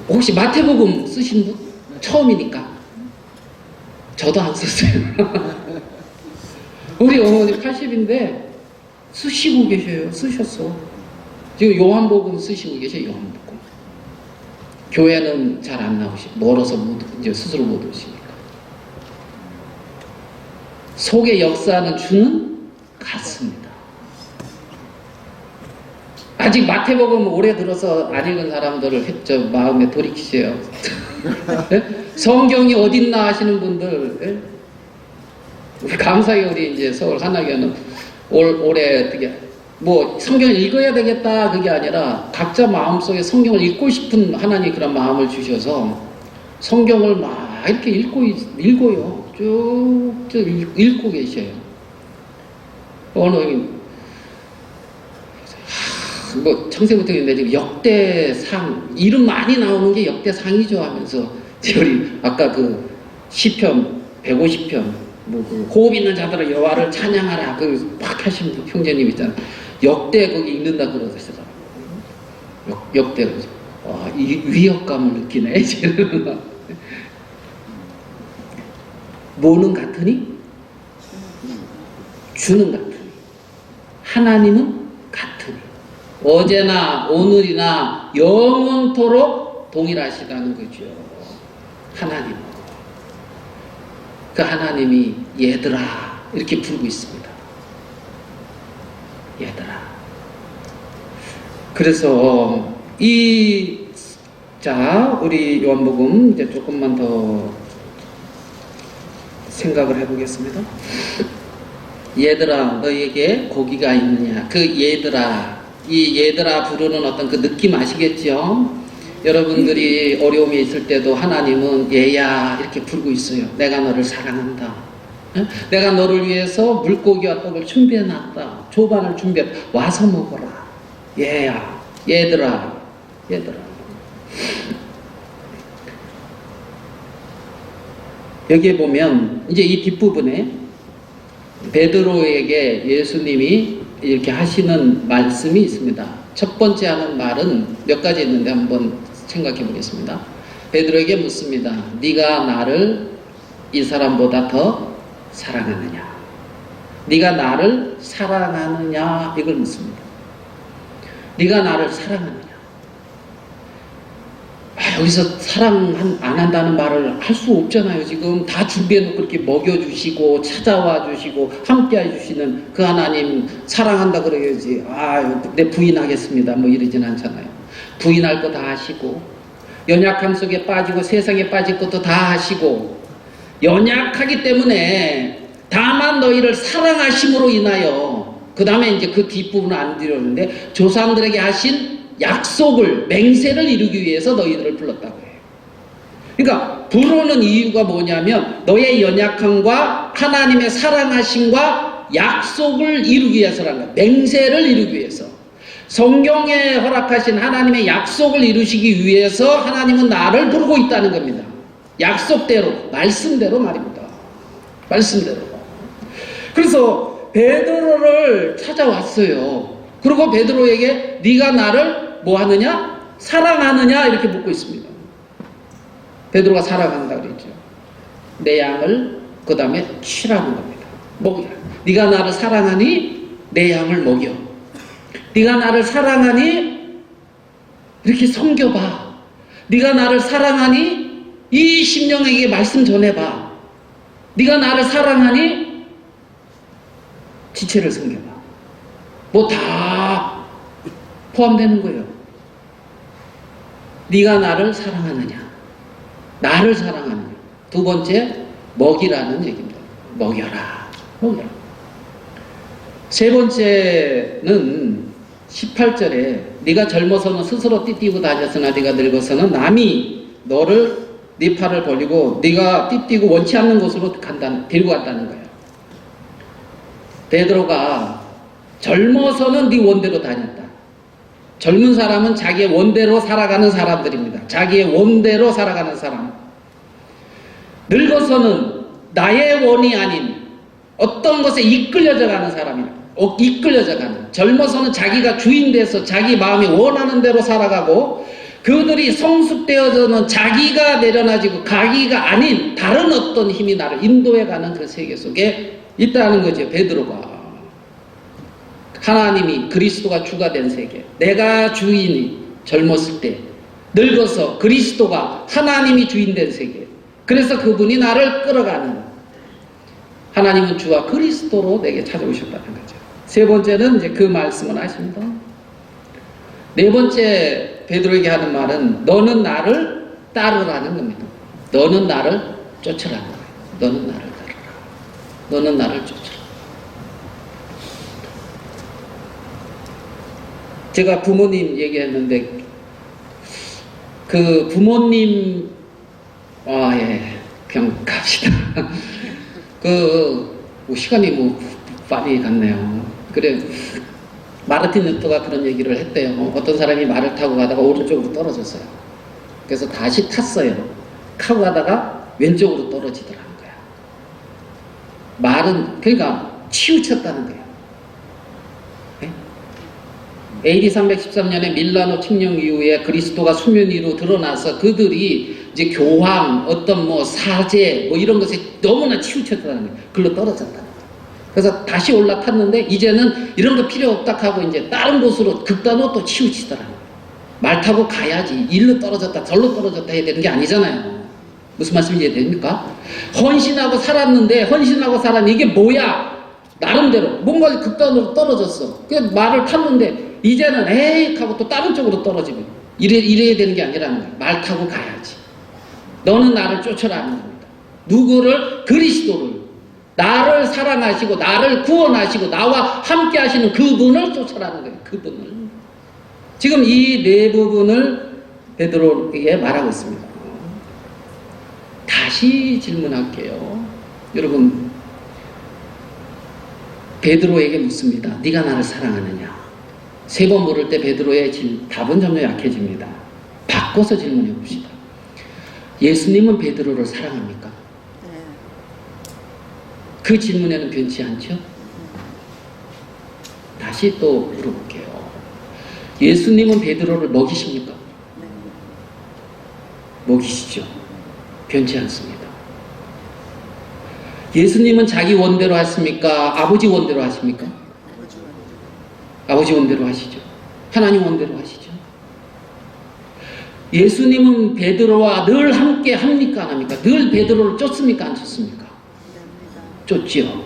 혹시 마태복음 쓰신 분? 처음이니까. 저도 안 썼어요. 우리 어머니 80인데 쓰시고 계셔요. 쓰셨어. 지금 요한복음 쓰시고 계세요. 요한복음. 교회는 잘 안 나오시고 멀어서 이제 스스로 못 오시니까. 속의 역사는 주는 같습니다. 아직 마태복음 오래 들어서 안 읽은 사람들을 마음에 돌이키세요. 성경이 어딨나 하시는 분들, 우리 감사히 우리 이제 서울 하나교는 올해 어떻게 성경을 읽어야 되겠다 그게 아니라 각자 마음속에 성경을 읽고 싶은 하나님 그런 마음을 주셔서 성경을 막 이렇게 읽어요. 쭉 읽고 계셔요. 어느 청세부터 있는데 지금 역대상 이름 많이 나오는 게 역대상이죠 하면서 우리 아까 그 시편 150편 그 호흡 있는 자들은 여호와를 찬양하라 막 하신 형제님 있잖아요. 역대 거기 읽는다 그러셨어요. 역대 이 위협감을 느끼네. 뭐는 같으니? 주는 같으니. 하나님은 같으니. 어제나 오늘이나 영원토록 동일하시다는 거죠. 하나님. 그 하나님이 얘들아 이렇게 부르고 있습니다. 얘들아. 그래서 우리 요한복음 이제 조금만 더 생각을 해보겠습니다. 얘들아 너에게 고기가 있느냐. 그 얘들아, 이 얘들아 부르는 어떤 그 느낌 아시겠죠? 여러분들이 어려움에 있을 때도 하나님은 얘야 이렇게 부르고 있어요. 내가 너를 사랑한다. 내가 너를 위해서 물고기와 떡을 준비해놨다. 조반을 준비했다. 와서 먹어라. 얘야, 얘들아, 얘들아. 여기에 보면 이제 이 뒷부분에 베드로에게 예수님이 이렇게 하시는 말씀이 있습니다. 첫 번째 하는 말은 몇 가지 있는데 한번 생각해 보겠습니다. 베드로에게 묻습니다. 네가 나를 이 사람보다 더 사랑하느냐? 네가 나를 사랑하느냐? 이걸 묻습니다. 네가 나를 사랑하느냐? 여기서 사랑 안 한다는 말을 할 수 없잖아요. 지금 다 준비해놓고 그렇게 먹여주시고 찾아와 주시고 함께 해주시는 그 하나님 사랑한다 그래야지. 내 부인하겠습니다 뭐 이러진 않잖아요. 부인할 거 다 하시고 연약함 속에 빠지고 세상에 빠질 것도 다 하시고 연약하기 때문에 다만 너희를 사랑하심으로 인하여 그 다음에 이제 그 뒷부분은 안 드렸는데 조상들에게 하신 약속을 맹세를 이루기 위해서 너희들을 불렀다고 해요. 그러니까 부르는 이유가 뭐냐면 너의 연약함과 하나님의 사랑하심과 약속을 이루기 위해서라는 거예요. 맹세를 이루기 위해서. 성경에 허락하신 하나님의 약속을 이루시기 위해서 하나님은 나를 부르고 있다는 겁니다. 약속대로, 말씀대로 말입니다. 말씀대로. 그래서 베드로를 찾아왔어요. 그리고 베드로에게 네가 나를 뭐 하느냐? 사랑하느냐? 이렇게 묻고 있습니다. 베드로가 사랑한다 그랬죠. 내 양을 그 다음에 치라는 겁니다. 먹여. 네가 나를 사랑하니 내 양을 먹여. 네가 나를 사랑하니 이렇게 섬겨봐. 네가 나를 사랑하니 이 심령에게 말씀 전해봐. 네가 나를 사랑하니 지체를 섬겨봐. 뭐 다 포함되는 거예요. 네가 나를 사랑하느냐? 나를 사랑하느냐? 두 번째, 먹이라는 얘기입니다. 먹여라. 먹여라. 세 번째는 18절에 네가 젊어서는 스스로 띠띠고 다녔으나 네가 늙어서는 남이 너를 네 팔을 벌리고 네가 띠띠고 원치 않는 곳으로 데리고 간다는 거예요. 베드로가 젊어서는 네 원대로 다녔다. 젊은 사람은 자기의 원대로 살아가는 사람들입니다. 자기의 원대로 살아가는 사람. 늙어서는 나의 원이 아닌 어떤 것에 이끌려져 가는 사람이다. 이끌려져 가는. 젊어서는 자기가 주인 돼서 자기 마음이 원하는 대로 살아가고 그들이 성숙되어서는 자기가 내려놔지고 자기가 아닌 다른 어떤 힘이 나를 인도해 가는 그 세계 속에 있다는 거죠. 베드로가. 하나님이 그리스도가 주가 된 세계. 내가 주인이 젊었을 때 늙어서 그리스도가 하나님이 주인 된 세계. 그래서 그분이 나를 끌어가는 하나님은 주와 그리스도로 내게 찾아오셨다는 거죠. 세 번째는 이제 그 말씀을 하십니다. 네 번째 베드로에게 하는 말은 너는 나를 따르라는 겁니다. 너는 나를 쫓으라는 거예요. 너는 나를 따르라. 너는 나를 쫓으라. 제가 부모님 얘기했는데 그 부모님 그냥 갑시다. 시간이 빨리 갔네요. 그래 마르틴 루터가 그런 얘기를 했대요. 어떤 사람이 말을 타고 가다가 오른쪽으로 떨어졌어요. 그래서 다시 탔어요. 타고 가다가 왼쪽으로 떨어지더라는 거야. 말은 그러니까 치우쳤다는 거예요. AD 313년에 밀라노 칙령 이후에 그리스도가 수면 위로 드러나서 그들이 이제 교황, 어떤 사제, 이런 것에 너무나 치우쳤다는 거예요. 글로 떨어졌다는 거예요. 그래서 다시 올라탔는데, 이제는 이런 거 필요 없다 하고 이제 다른 곳으로 극단으로 또 치우치더라는 거예요. 말 타고 가야지. 일로 떨어졌다, 절로 떨어졌다 해야 되는 게 아니잖아요. 무슨 말씀인지 이해됩니까? 헌신하고 살았는데, 이게 뭐야? 나름대로. 뭔가 극단으로 떨어졌어. 그래서 말을 탔는데, 이제는 에이 하고 또 다른 쪽으로 떨어지면 이래야 되는 게 아니라는 거야. 말 타고 가야지. 너는 나를 쫓아라는 겁니다. 누구를? 그리스도를. 나를 사랑하시고 나를 구원하시고 나와 함께 하시는 그분을 쫓아라는 거예요. 그분을. 지금 이 네 부분을 베드로에게 말하고 있습니다. 다시 질문할게요. 여러분, 베드로에게 묻습니다. 네가 나를 사랑하느냐? 3번 물을 때 베드로의 답은 점점 약해집니다. 바꿔서 질문해 봅시다. 예수님은 베드로를 사랑합니까? 네. 그 질문에는 변치 않죠? 다시 또 물어볼게요. 예수님은 베드로를 먹이십니까? 네. 먹이시죠. 변치 않습니다. 예수님은 자기 원대로 하십니까? 아버지 원대로 하십니까? 아버지 원대로 하시죠. 하나님 원대로 하시죠. 예수님은 베드로와 늘 함께 합니까? 안 합니까? 늘 베드로를 쫓습니까? 안 쫓습니까? 쫓지요.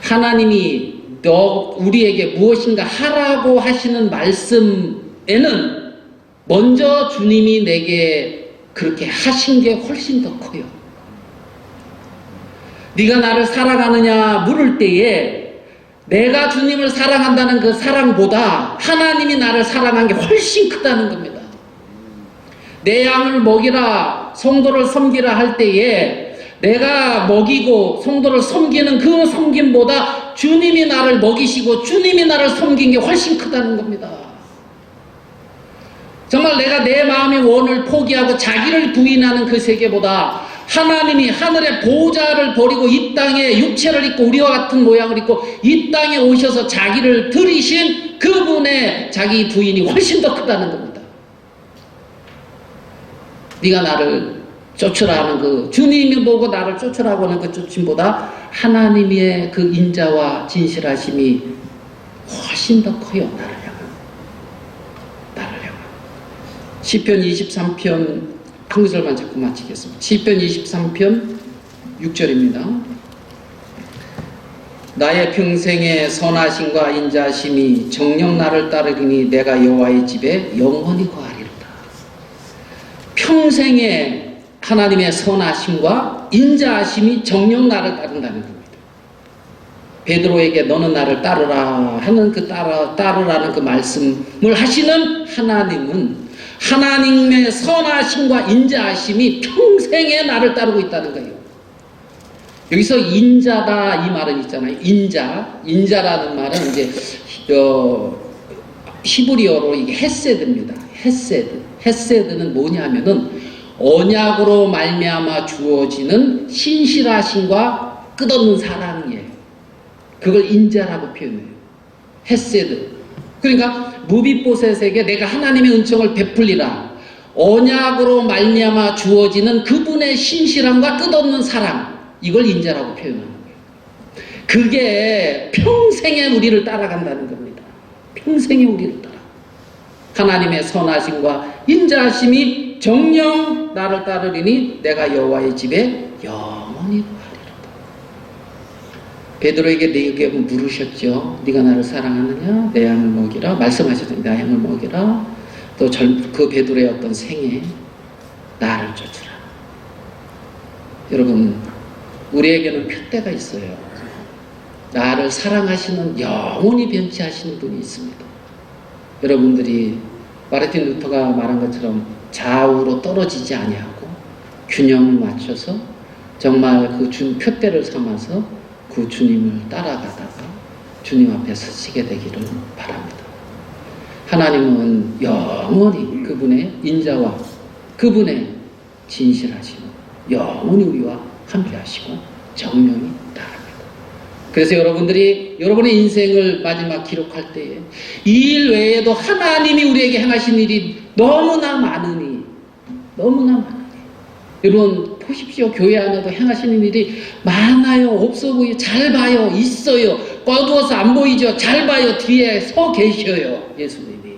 하나님이 너 우리에게 무엇인가 하라고 하시는 말씀에는 먼저 주님이 내게 그렇게 하신 게 훨씬 더 커요. 네가 나를 사랑하느냐 물을 때에 내가 주님을 사랑한다는 그 사랑보다 하나님이 나를 사랑한 게 훨씬 크다는 겁니다. 내 양을 먹이라 성도를 섬기라 할 때에 내가 먹이고 성도를 섬기는 그 섬김보다 주님이 나를 먹이시고 주님이 나를 섬긴 게 훨씬 크다는 겁니다. 정말 내가 내 마음의 원을 포기하고 자기를 부인하는 그 세계보다 하나님이 하늘의 보좌를 버리고 이 땅에 육체를 입고 우리와 같은 모양을 입고 이 땅에 오셔서 자기를 들이신 그분의 자기 부인이 훨씬 더 크다는 겁니다. 네가 나를 쫓으라 하는 그 주님이 보고 나를 쫓으라고 하는 그 쫓임보다 하나님의 그 인자와 진실하심이 훨씬 더 커요. 나를 향한 시편 23편 한 구절만 자꾸 마치겠습니다. 시편 23편 6절입니다. 나의 평생의 선하심과 인자하심이 정녕 나를 따르리니 내가 여호와의 집에 영원히 거하리로다. 평생의 하나님의 선하심과 인자하심이 정녕 나를 따른다는 겁니다. 베드로에게 너는 나를 따르라 하는 그 따르라는 그 말씀을 하시는 하나님은 하나님의 선하심과 인자하심이 평생에 나를 따르고 있다는 거예요. 여기서 인자다 이 말은 있잖아요. 인자라는 말은 이제 히브리어로 이게 헤세드입니다. 헤세드는 뭐냐면은 언약으로 말미암아 주어지는 신실하심과 끝없는 사랑이에요. 그걸 인자라고 표현해요. 헤세드. 그러니까 무비보셋에게 내가 하나님의 은총을 베풀리라. 언약으로 말미암아 주어지는 그분의 신실함과 끝없는 사랑. 이걸 인자라고 표현하는 거예요. 그게 평생에 우리를 따라간다는 겁니다. 평생에 우리를 따라. 하나님의 선하심과 인자하심이 정녕 나를 따르리니 내가 여호와의 집에 영원히 거하리로다. 베드로에게 네게 물으셨죠. 네가 나를 사랑하느냐? 내 양을 먹이라. 말씀하셨죠. 내 양을 먹이라. 또 그 베드로의 어떤 생애 나를 쫓으라. 여러분, 우리에게는 표대가 있어요. 나를 사랑하시는 영원히 변치 하시는 분이 있습니다. 여러분들이 마르틴 루터가 말한 것처럼 좌우로 떨어지지 아니하고 균형을 맞춰서 정말 그 표대를 삼아서 그 주님을 따라가다가 주님 앞에 서시게 되기를 바랍니다. 하나님은 영원히 그분의 인자와 그분의 진실하심을 영원히 우리와 함께 하시고 정령이 따릅니다. 그래서 여러분들이 여러분의 인생을 마지막 기록할 때에 이 일 외에도 하나님이 우리에게 행하신 일이 너무나 많으니 여러분 보십시오. 교회 안에도 행하시는 일이 많아요. 없어 보여. 잘 봐요. 있어요. 어두워서 안 보이죠. 잘 봐요. 뒤에 서 계셔요. 예수님이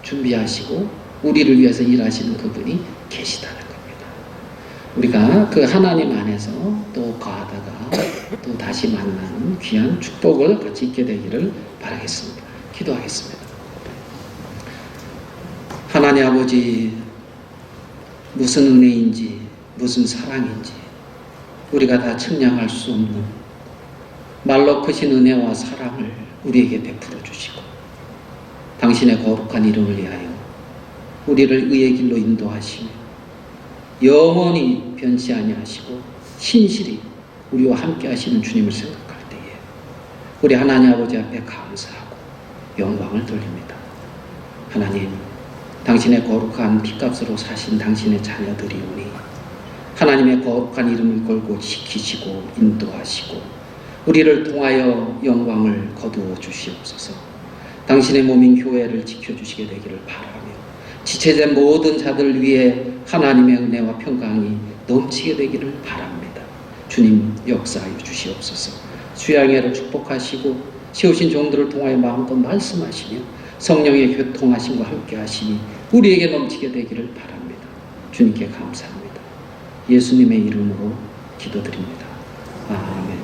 준비하시고 우리를 위해서 일하시는 그분이 계시다는 겁니다. 우리가 그 하나님 안에서 또 거하다가 또 다시 만나는 귀한 축복을 같이 있게 되기를 바라겠습니다. 기도하겠습니다. 하나님 아버지, 무슨 은혜인지 무슨 사랑인지 우리가 다 측량할 수 없는 말로 크신 은혜와 사랑을 우리에게 베풀어 주시고 당신의 거룩한 이름을 위하여 우리를 의의 길로 인도하시며 영원히 변치 아니하시고 신실히 우리와 함께 하시는 주님을 생각할 때에 우리 하나님 아버지 앞에 감사하고 영광을 돌립니다. 하나님, 당신의 거룩한 피값으로 사신 당신의 자녀들이오니 하나님의 거룩한 이름을 걸고 지키시고 인도하시고 우리를 통하여 영광을 거두어 주시옵소서. 당신의 몸인 교회를 지켜주시게 되기를 바라며 지체된 모든 자들 위해 하나님의 은혜와 평강이 넘치게 되기를 바랍니다. 주님 역사하여 주시옵소서. 수양회를 축복하시고 세우신 종들을 통하여 마음껏 말씀하시며 성령의 교통하심과 함께 하시니 우리에게 넘치게 되기를 바랍니다. 주님께 감사합니다. 예수님의 이름으로 기도드립니다. 아멘.